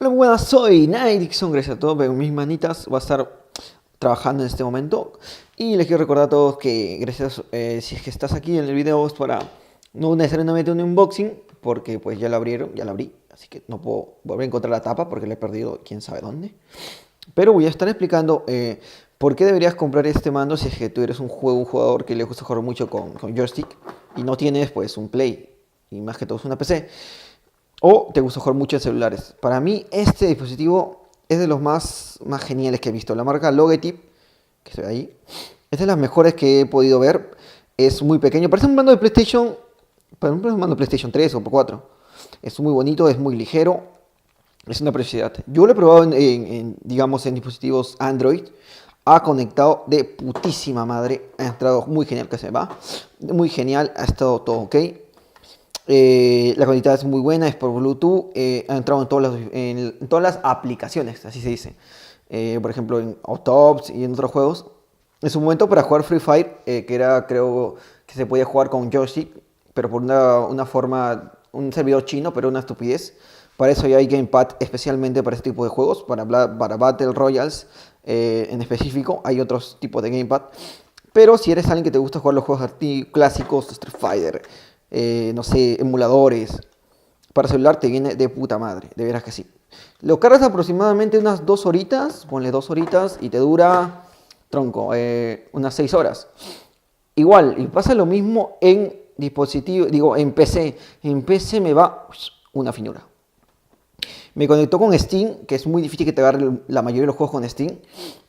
Hola, muy buenas, soy Night Dixon, gracias a todos, veo mis manitas, voy a estar trabajando en este momento y les quiero recordar a todos que gracias, si es que estás aquí en el video es para no necesariamente un unboxing, porque pues ya lo abrieron, ya lo abrí, así que no puedo volver a encontrar la tapa porque la he perdido quién sabe dónde, pero voy a estar explicando por qué deberías comprar este mando si es que tú eres un jugador que le gusta jugar mucho con joystick y no tienes pues un Play y más que todo es una PC. O te gusta jugar mucho en celulares. Para mí este dispositivo es de los más geniales que he visto. La marca Logitech, que se ve ahí, es de las mejores que he podido ver. Es muy pequeño. Parece un mando de PlayStation. Parece un mando de PlayStation 3 o 4. Es muy bonito, es muy ligero. Es una preciosidad. Yo lo he probado digamos, en dispositivos Android. Ha conectado de putísima madre. Ha entrado muy genial que se va. Muy genial. Ha estado todo ok. La conectividad es muy buena, es por Bluetooth, ha entrado en todas las aplicaciones, así se dice. Por ejemplo, en Autops y en otros juegos. En su momento para jugar Free Fire, que era, creo, que se podía jugar con joystick, pero por una forma, un servidor chino, pero una estupidez. Para eso ya hay Gamepad especialmente para este tipo de juegos, para Battle Royales en específico. Hay otros tipos de Gamepad. Pero si eres alguien que te gusta jugar los juegos clásicos, Street Fighter, no sé, emuladores, para celular te viene de puta madre, de veras que sí. Lo cargas aproximadamente unas 2 horitas, ponle 2 horitas y te dura, tronco, unas 6 horas. Igual, y pasa lo mismo en dispositivo, digo, en PC. En PC me va una finura. Me conectó con Steam, que es muy difícil que te agarre la mayoría de los juegos con Steam.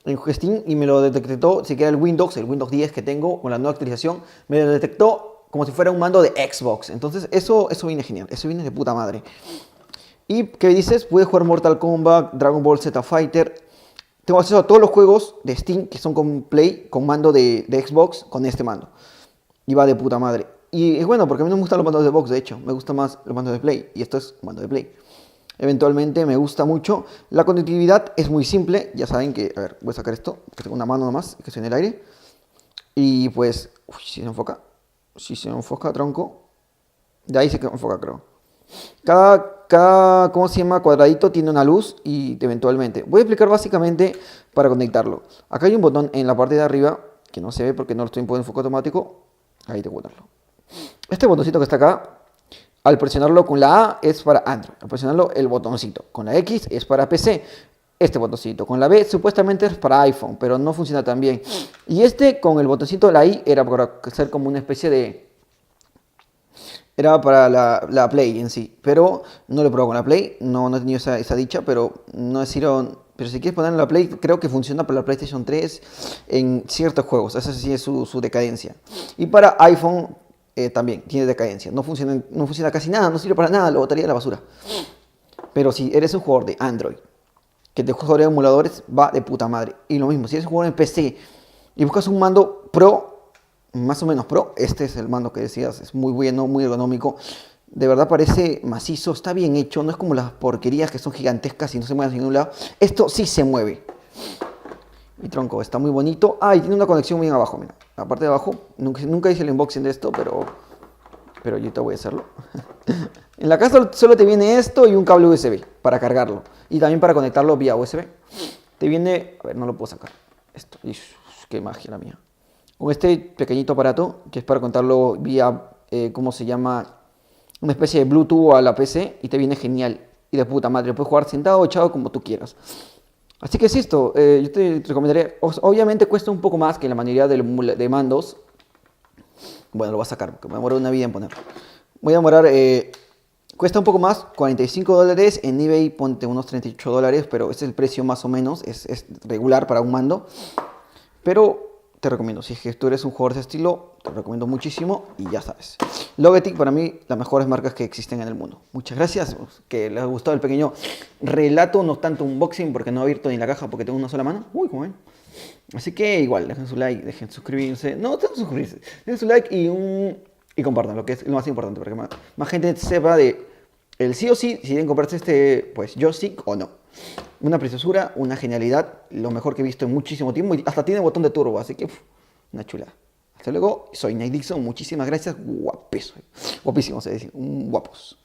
En Steam y me lo detectó, si queda el Windows 10 que tengo con la nueva actualización, me lo detectó como si fuera un mando de Xbox. Entonces eso viene genial, eso viene de puta madre. ¿Y qué dices? Puedes jugar Mortal Kombat, Dragon Ball Z Fighter. Tengo acceso a todos los juegos de Steam que son con Play, con mando de Xbox, con este mando. Y va de puta madre. Y es bueno porque a mí no me gustan los mandos de Xbox, de hecho. Me gustan más los mandos de Play. Y esto es un mando de Play. Eventualmente me gusta mucho. La conectividad es muy simple. Ya saben que, a ver, voy a sacar esto, que tengo una mano nomás, que estoy en el aire. Y pues, uy, si se enfoca. Si se enfoca, tronco. De ahí se enfoca, creo. ¿Cómo se llama? Cuadradito tiene una luz y eventualmente. Voy a explicar básicamente para conectarlo. Acá hay un botón en la parte de arriba que no se ve porque no lo estoy poniendo en enfoque automático. Ahí tengo que ponerlo. Este botoncito que está acá, al presionarlo con la A es para Android. Al presionarlo el botoncito. Con la X es para PC. Este botoncito. Con la B supuestamente es para iPhone, pero no funciona tan bien. Y este con el botoncito de la I era para hacer como una especie de... Era para la Play en sí. Pero no lo he probado con la Play. No he tenido esa dicha, pero no es pero si quieres poner en la Play, creo que funciona para la PlayStation 3 en ciertos juegos. Esa sí es su decadencia. Y para iPhone también tiene decadencia. No funciona casi nada, no sirve para nada, lo botaría a la basura. Pero si eres un jugador de Android, que te juega de emuladores, va de puta madre. Y lo mismo, si eres un jugador en PC y buscas un mando pro, más o menos pro, este es el mando que decías, es muy bueno, muy ergonómico. De verdad parece macizo, está bien hecho, no es como las porquerías que son gigantescas y no se mueven a ningún lado. Esto sí se mueve. Mi tronco está muy bonito. Ah, y tiene una conexión bien abajo, mira. La parte de abajo, nunca hice el unboxing de esto, pero yo te voy a hacerlo. En la casa solo te viene esto y un cable USB para cargarlo. Y también para conectarlo vía USB. Te viene, a ver, no lo puedo sacar. Esto, qué magia la mía. Con este pequeñito aparato, que es para conectarlo vía, ¿cómo se llama? Una especie de Bluetooth a la PC y te viene genial. Y de puta madre, puedes jugar sentado o echado como tú quieras. Así que es esto, yo te recomendaría, obviamente cuesta un poco más que la mayoría de mandos. Bueno, lo voy a sacar porque me demoró una vida en ponerlo. Voy a demorar, cuesta un poco más, $45 en eBay, ponte unos $38, pero ese es el precio más o menos, es regular para un mando. Pero te recomiendo, si es que tú eres un jugador de ese estilo, te recomiendo muchísimo y ya sabes. Logitech para mí, las mejores marcas que existen en el mundo. Muchas gracias, que les ha gustado el pequeño relato, no tanto unboxing porque no he abierto ni la caja porque tengo una sola mano. Uy, como ven. Así que igual, dejen su like, dejen suscribirse. No, dejen suscribirse. Dejen su like y compartan, lo que es lo más importante, para que más gente sepa de el sí o sí, si quieren comprarse este, pues, joystick o no. Una preciosura, una genialidad, lo mejor que he visto en muchísimo tiempo. Y hasta tiene botón de turbo, así que una chula. Hasta luego, soy Night Dixon, muchísimas gracias. Guapísimo se dice, guapos.